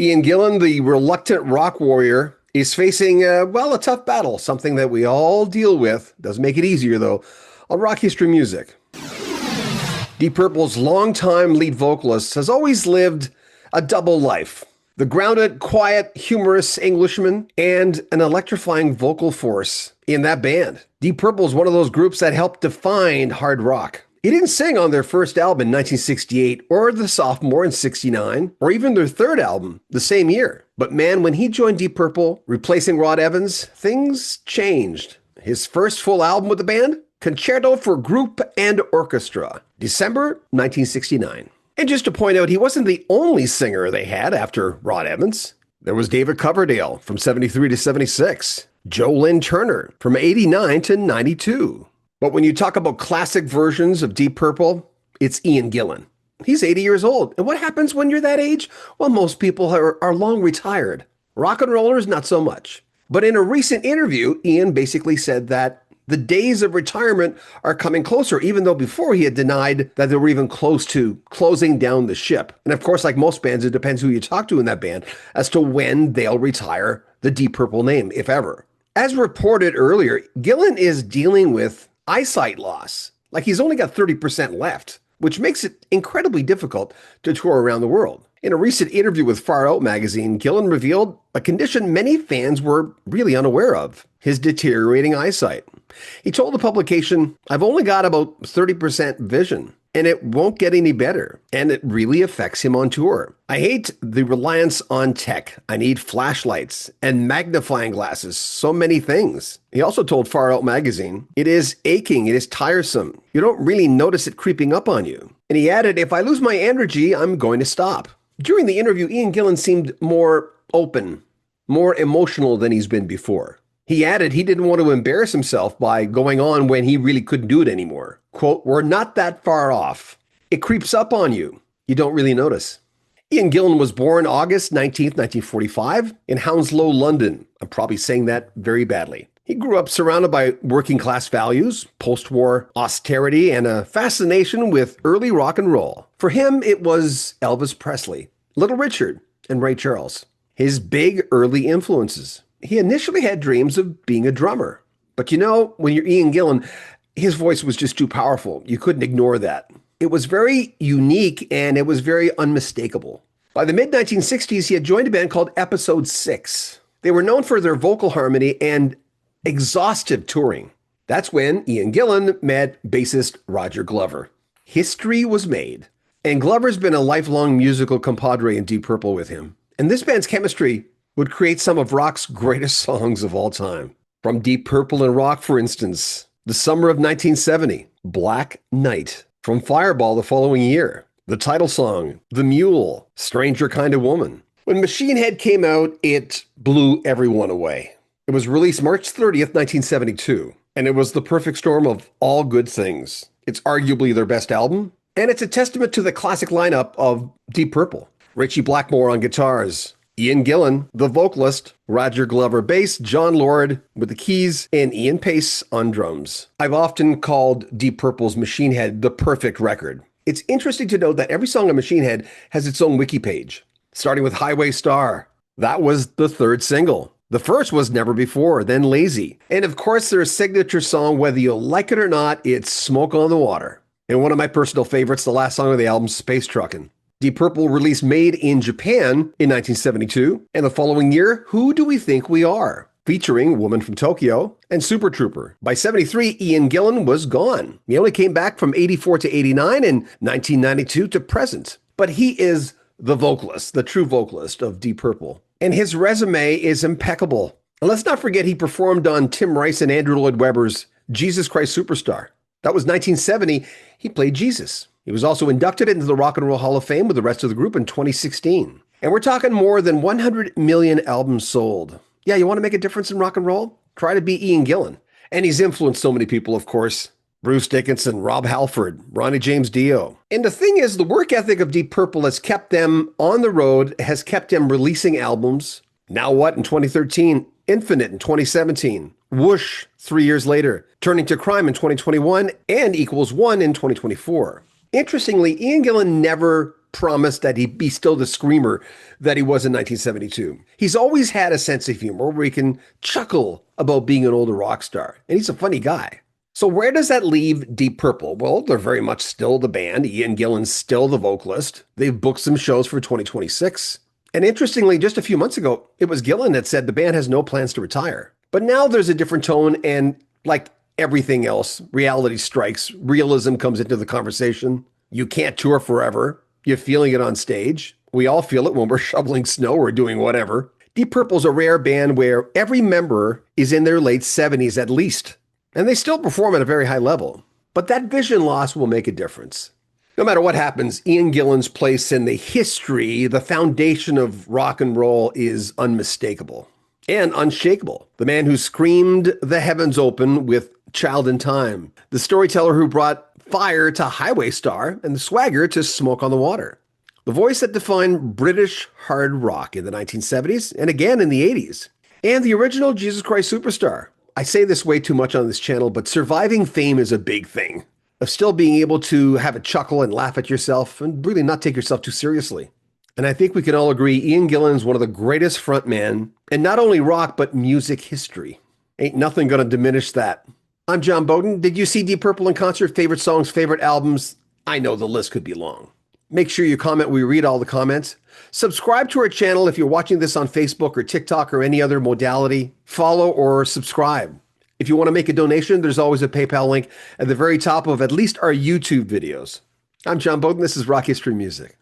Ian Gillan, the reluctant rock warrior, is facing, a tough battle, something that we all deal with. Doesn't make it easier, though, on Rock History Music. Deep Purple's longtime lead vocalist has always lived a double life. The grounded, quiet, humorous Englishman and an electrifying vocal force in that band. Deep Purple is one of those groups that helped define hard rock. He didn't sing on their first album in 1968, or the sophomore in 69, or even their third album the same year. But man, when he joined Deep Purple, replacing Rod Evans, things changed. His first full album with the band? Concerto for Group and Orchestra, December 1969. And just to point out, he wasn't the only singer they had after Rod Evans. There was David Coverdale from 73 to 76, Joe Lynn Turner from 89 to 92. But when you talk about classic versions of Deep Purple, it's Ian Gillan. He's 80 years old. And what happens when you're that age? Well, most people are long retired. Rock and rollers, not so much. But in a recent interview, Ian basically said that the days of retirement are coming closer, even though before he had denied that they were even close to closing down the ship. And of course, like most bands, it depends who you talk to in that band as to when they'll retire the Deep Purple name, if ever. As reported earlier, Gillan is dealing with eyesight loss. Like he's only got 30% left, which makes it incredibly difficult to tour around the world. In a recent interview with Far Out magazine, Gillan revealed a condition many fans were really unaware of, his deteriorating eyesight. He told the publication, "I've only got about 30% vision, and it won't get any better, and it really affects him on tour. I hate the reliance on tech. I need flashlights and magnifying glasses, so many things." He also told Far Out magazine, "It is aching, it is tiresome. You don't really notice it creeping up on you." And he added, "If I lose my energy, I'm going to stop." During the interview, Ian Gillan seemed more open, more emotional than he's been before. He added he didn't want to embarrass himself by going on when he really couldn't do it anymore. Quote, "We're not that far off. It creeps up on you. You don't really notice." Ian Gillan was born August 19th, 1945 in Hounslow, London. I'm probably saying that very badly. He grew up surrounded by working class values, post-war austerity, and a fascination with early rock and roll. For him, it was Elvis Presley, Little Richard, and Ray Charles. His big early influences. He initially had dreams of being a drummer. But you know, when you're Ian Gillan, his voice was just too powerful. You couldn't ignore that. It was very unique and it was very unmistakable. By the mid-1960s, he had joined a band called Episode 6. They were known for their vocal harmony and exhaustive touring. That's when Ian Gillan met bassist Roger Glover. History was made. And Glover's been a lifelong musical compadre in Deep Purple with him. And this band's chemistry would create some of rock's greatest songs of all time. From Deep Purple and Rock, for instance, the summer of 1970, Black Night. From Fireball the following year, the title song, The Mule, Stranger Kind of Woman. When Machine Head came out, it blew everyone away. It was released March 30th, 1972, and it was the perfect storm of all good things. It's arguably their best album, and it's a testament to the classic lineup of Deep Purple. Ritchie Blackmore on guitars, Ian Gillan, the vocalist, Roger Glover bass, John Lord with the keys, and Ian Pace on drums. I've often called Deep Purple's Machine Head the perfect record. It's interesting to note that every song on Machine Head has its own wiki page, starting with Highway Star. That was the third single. The first was Never Before, then Lazy. And of course, their signature song, whether you like it or not, it's Smoke on the Water. And one of my personal favorites, the last song of the album, Space Truckin'. Deep Purple released Made in Japan in 1972, and the following year, Who Do We Think We Are? Featuring Woman from Tokyo and Super Trooper. By 73, Ian Gillan was gone. He only came back from 84 to 89 and 1992 to present. But he is the vocalist, the true vocalist of Deep Purple. And his resume is impeccable. And let's not forget he performed on Tim Rice and Andrew Lloyd Webber's Jesus Christ Superstar. That was 1970. He played Jesus. He was also inducted into the Rock and Roll Hall of Fame with the rest of the group in 2016. And we're talking more than 100 million albums sold. Yeah, you want to make a difference in rock and roll? Try to be Ian Gillan. And he's influenced so many people, of course. Bruce Dickinson, Rob Halford, Ronnie James Dio. And the thing is, the work ethic of Deep Purple has kept them on the road, has kept them releasing albums. Now What in 2013, Infinite in 2017, Whoosh 3 years later, Turning to Crime in 2021, and Equals One in 2024. Interestingly, Ian Gillan never promised that he'd be still the screamer that he was in 1972. He's always had a sense of humor where he can chuckle about being an older rock star, and he's a funny guy. So where does that leave Deep Purple? Well, they're very much still the band. Ian Gillan's still the vocalist. They've booked some shows for 2026. And interestingly, just a few months ago, it was Gillan that said the band has no plans to retire. But now there's a different tone, and like everything else, reality strikes. Realism comes into the conversation. You can't tour forever. You're feeling it on stage. We all feel it when we're shoveling snow or doing whatever. Deep Purple's a rare band where every member is in their late 70s at least. And they still perform at a very high level. But that vision loss will make a difference. No matter what happens, Ian Gillan's place in the history, the foundation of rock and roll, is unmistakable and unshakable. The man who screamed the heavens open with Child in Time. The storyteller who brought fire to Highway Star and the swagger to Smoke on the Water. The voice that defined British hard rock in the 1970s and again in the 80s. And the original Jesus Christ Superstar. I say this way too much on this channel, but surviving fame is a big thing. Of still being able to have a chuckle and laugh at yourself and really not take yourself too seriously. And I think we can all agree Ian Gillan is one of the greatest frontmen in not only rock, but music history. Ain't nothing gonna diminish that. I'm John Bowden. Did you see Deep Purple in concert? Favorite songs, favorite albums? I know the list could be long. Make sure you comment. We read all the comments. Subscribe to our channel if you're watching this on Facebook or TikTok or any other modality. Follow or subscribe. If you want to make a donation, there's always a PayPal link at the very top of at least our YouTube videos. I'm John Bowden. This is Rock History Music.